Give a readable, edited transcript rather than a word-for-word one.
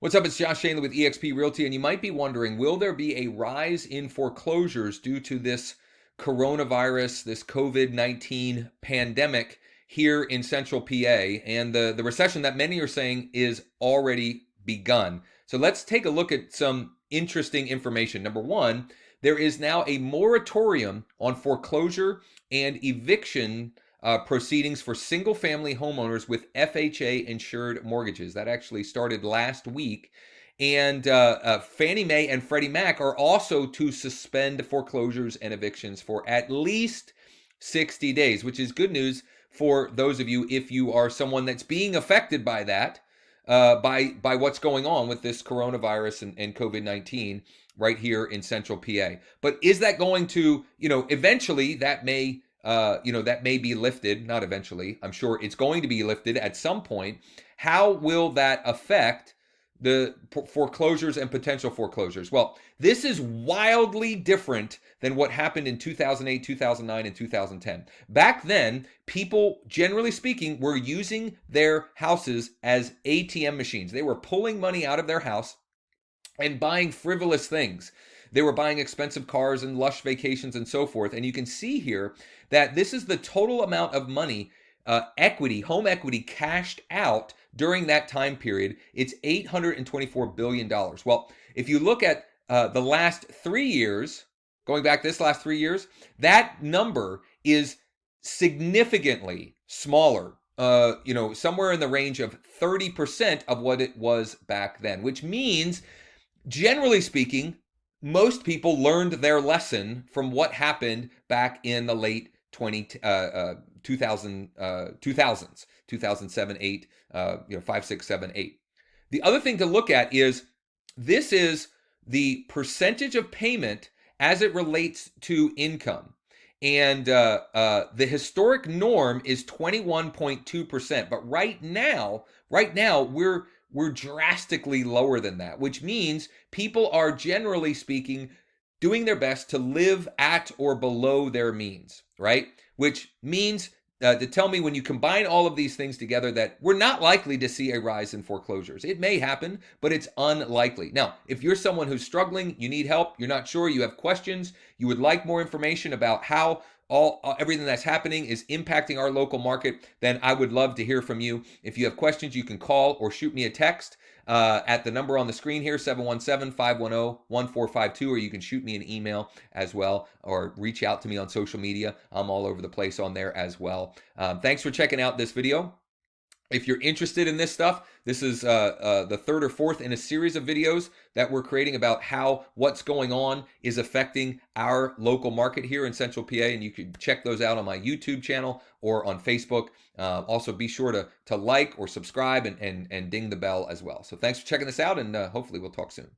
What's up? It's Josh Schoenly with eXp Realty, and you might be wondering, will there be a rise in foreclosures due to this coronavirus, this COVID-19 pandemic here in central PA, and the recession that many are saying is already begun? So let's take a look at some interesting information. Number one, there is now a moratorium on foreclosure and eviction proceedings for single family homeowners with FHA insured mortgages. That actually started last week. And Fannie Mae and Freddie Mac are also to suspend foreclosures and evictions for at least 60 days, which is good news for those of you if you are someone that's being affected by that, by what's going on with this coronavirus and COVID-19 right here in central PA. But is that going to, eventually that may be lifted, not eventually. I'm sure it's going to be lifted at some point. How will that affect the foreclosures and potential foreclosures? Well, this is wildly different than what happened in 2008, 2009, and 2010. Back then, people, generally speaking, were using their houses as ATM machines. They were pulling money out of their house and buying frivolous things. They were buying expensive cars and lush vacations and so forth. And you can see here that this is the total amount of money, home equity cashed out during that time period. It's $824 billion. Well, if you look at the last 3 years, going back this last 3 years, that number is significantly smaller. Somewhere in the range of 30% of what it was back then, which means, generally speaking, most people learned their lesson from what happened back in the late 2000s, 2007, 8, 5, 6, 7, 8. The other thing to look at is this is the percentage of payment as it relates to income. And the historic norm is 21.2%. But right now, we're drastically lower than that, which means people are, generally speaking, doing their best to live at or below their means, right? Which means to tell me, when you combine all of these things together, that we're not likely to see a rise in foreclosures. It may happen, but it's unlikely. Now, if you're someone who's struggling, you need help, you're not sure, you have questions, you would like more information about how everything that's happening is impacting our local market, then I would love to hear from you. If you have questions, you can call or shoot me a text at the number on the screen here, 717-510-1452, or you can shoot me an email as well, or reach out to me on social media. I'm all over the place on there as well. Thanks for checking out this video. If you're interested in this stuff, this is the third or fourth in a series of videos that we're creating about how what's going on is affecting our local market here in Central PA, and you can check those out on my YouTube channel or on Facebook. Also, be sure to like or subscribe and ding the bell as well. So thanks for checking this out, and hopefully we'll talk soon.